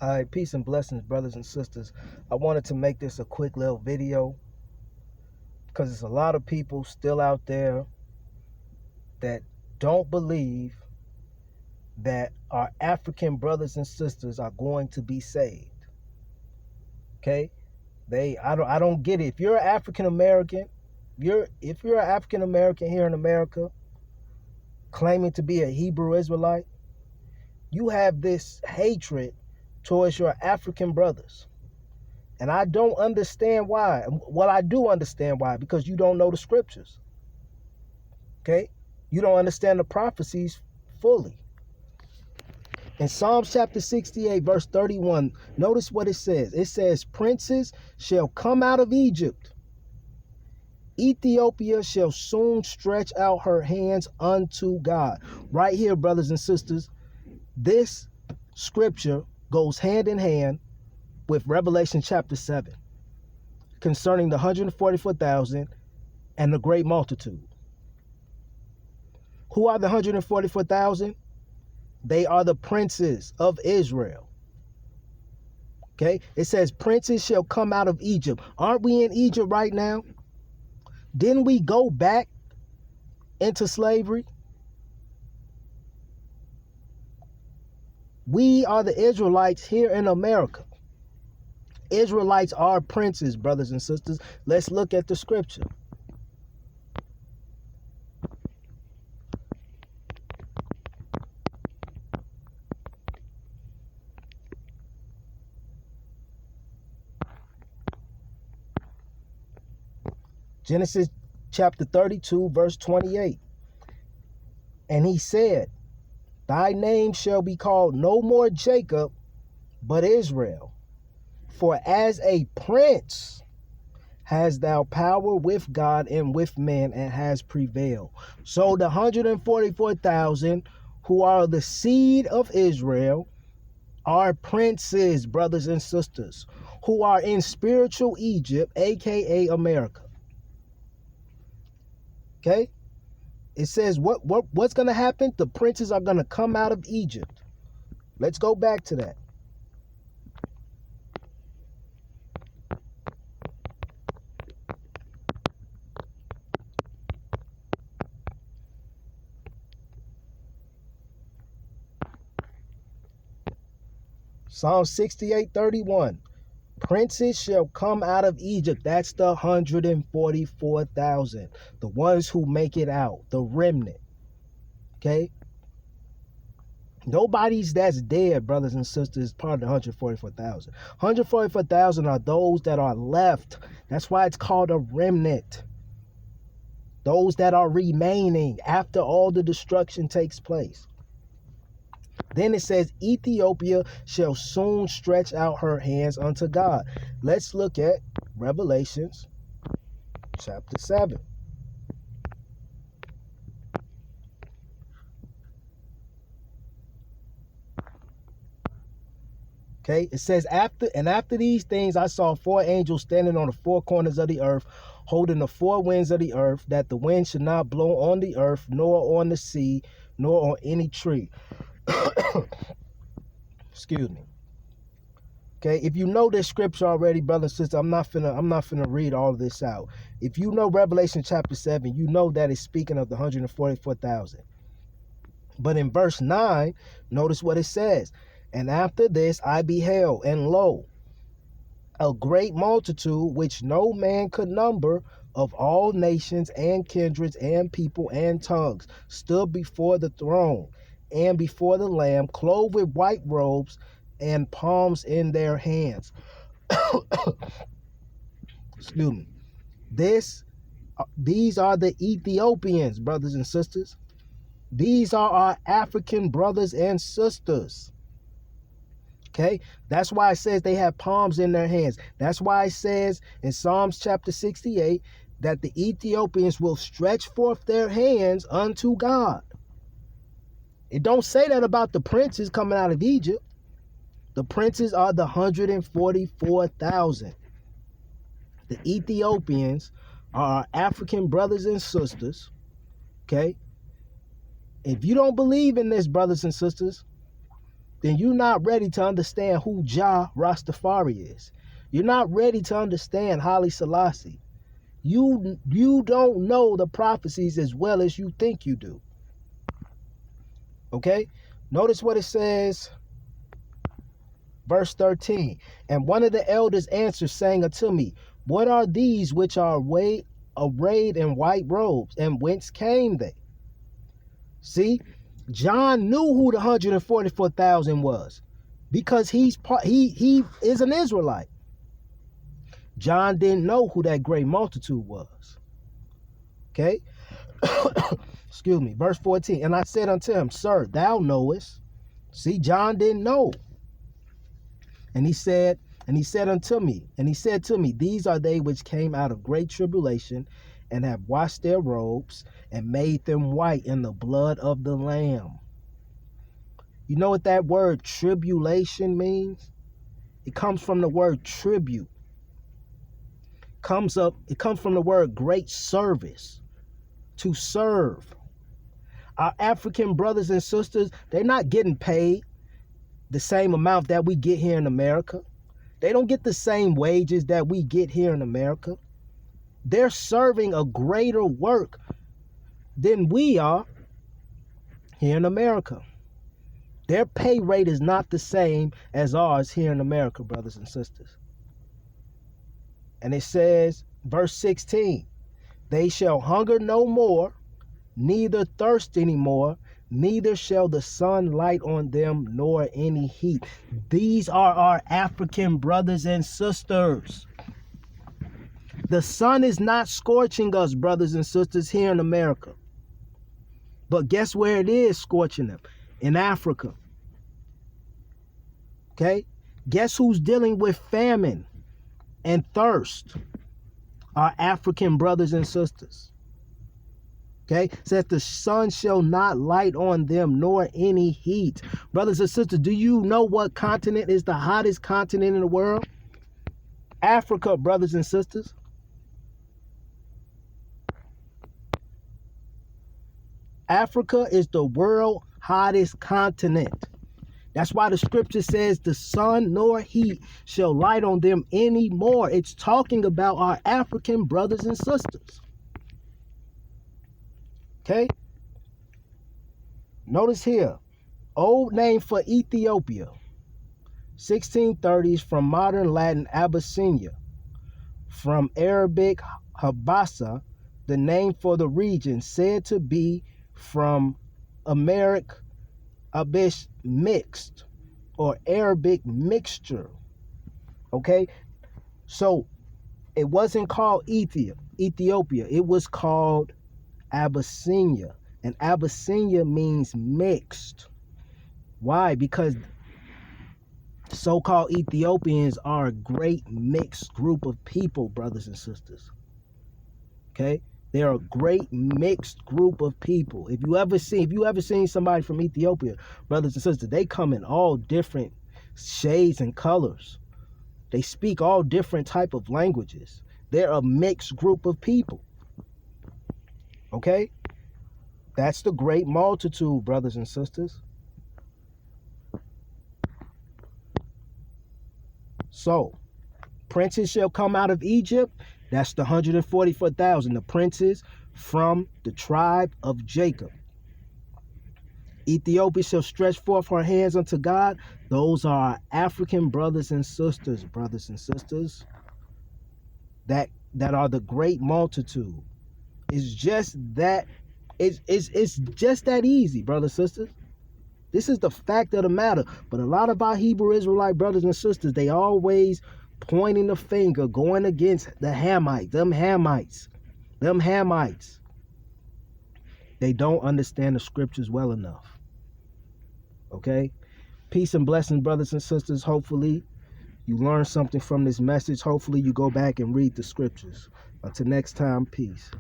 All right, peace and blessings, brothers and sisters. I wanted to make this a quick little video because there's a lot of people still out there that don't believe that our African brothers and sisters are going to be saved. Okay? I don't get it. If you're an African American, if you're an African American here in America claiming to be a Hebrew Israelite, you have this hatred towards your African brothers. And I don't understand why. Well, I do understand why, because you don't know the scriptures. Okay? You don't understand the prophecies fully. In Psalms chapter 68, verse 31, notice what it says. It says, "Princes shall come out of Egypt. Ethiopia shall soon stretch out her hands unto God." Right here, brothers and sisters, this scripture goes hand in hand with Revelation chapter 7 concerning the 144,000 and the great multitude. Who are the 144,000? They are the princes of Israel. Okay? It says princes shall come out of Egypt. Aren't we in Egypt right now? Didn't we go back into slavery? We are the Israelites here in America. Israelites are princes, brothers and sisters. Let's look at the scripture. Genesis chapter 32, verse 28. "And he said, Thy name shall be called no more Jacob, but Israel. For as a prince hast thou power with God and with men, and has prevailed." So the 144,000 who are the seed of Israel are princes, brothers and sisters, who are in spiritual Egypt, aka America. Okay? It says what's going to happen? The princes are going to come out of Egypt. Let's go back to that. Psalm 68:31. "Princes shall come out of Egypt." That's the 144,000. The ones who make it out, the remnant. Okay? Nobody's that's dead, brothers and sisters, is part of the 144,000. 144,000 are those that are left. That's why it's called a remnant. Those that are remaining after all the destruction takes place. Then it says, "Ethiopia shall soon stretch out her hands unto God." Let's look at Revelations chapter 7. Okay, it says, after these things I saw four angels standing on the four corners of the earth, holding the four winds of the earth, that the wind should not blow on the earth, nor on the sea, nor on any tree. Excuse me. Okay, if you know this scripture already, brother and sister, I'm not finna read all of this out. If you know Revelation chapter 7, you know that it's speaking of the 144,000. But in verse 9, notice what it says. "And after this I beheld, and lo, a great multitude which no man could number, of all nations and kindreds and people and tongues, stood before the throne and before the Lamb, clothed with white robes, and palms in their hands." Excuse me. These are the Ethiopians, brothers and sisters. These are our African brothers and sisters. Okay? That's why it says they have palms in their hands. That's why it says in Psalms chapter 68 that the Ethiopians will stretch forth their hands unto God. It don't say that about the princes coming out of Egypt. The princes are the 144,000. The Ethiopians are our African brothers and sisters. Okay? If you don't believe in this, brothers and sisters, then you're not ready to understand who Jah Rastafari is. You're not ready to understand Haile Selassie. You don't know the prophecies as well as you think you do. Okay? Notice what it says, verse 13. And one of the elders answered, saying unto me, what are these which are arrayed in white robes, and whence came they? See, John knew who the 144,000 was, because he is an Israelite. John didn't know who that great multitude was. Okay? Excuse me. Verse 14. And I said unto him, Sir, thou knowest. See, John didn't know. And he said to me, these are they which came out of great tribulation, and have washed their robes, and made them white in the blood of the Lamb. You know what that word tribulation means? It comes from the word tribute. It comes from the word great service, to serve. Our African brothers and sisters, they're not getting paid the same amount that we get here in America. They don't get the same wages that we get here in America. They're serving a greater work than we are here in America. Their pay rate is not the same as ours here in America, brothers and sisters. And it says, verse 16, they shall hunger no more, neither thirst any more, neither shall the sun light on them, nor any heat. These are our African brothers and sisters. The sun is not scorching us, brothers and sisters, here in America. But guess where it is scorching them? In Africa. Okay? Guess who's dealing with famine and thirst? Our African brothers and sisters. Okay? It says the sun shall not light on them, nor any heat. Brothers and sisters, do you know what continent is the hottest continent in the world? Africa, brothers and sisters. Africa is the world's hottest continent. That's why the scripture says the sun nor heat shall light on them anymore. It's talking about our African brothers and sisters. Okay? Notice here, old name for Ethiopia, 1630s, from modern Latin Abyssinia, from Arabic Habasa, the name for the region, said to be from Amharic Abyss mixed, or Arabic mixture. Okay, so it wasn't called Ethiopia, it was called Abyssinia, and Abyssinia means mixed. Why? Because so-called Ethiopians are a great mixed group of people, brothers and sisters. Okay, they're a great mixed group of people. If you ever seen somebody from Ethiopia, brothers and sisters, they come in all different shades and colors. They speak all different type of languages. They're a mixed group of people. Okay? That's the great multitude, brothers and sisters. So, princes shall come out of Egypt. That's the 144,000, the princes from the tribe of Jacob. Ethiopia shall stretch forth her hands unto God. Those are our African brothers and sisters, that are the great multitude. It's just that it's just that easy, brothers and sisters. This is the fact of the matter. But a lot of our Hebrew Israelite brothers and sisters, they always pointing the finger, going against the Hamites, them Hamites. They don't understand the scriptures well enough. Okay? Peace and blessings, brothers and sisters. Hopefully you learn something from this message. Hopefully you go back and read the scriptures. Until next time, peace.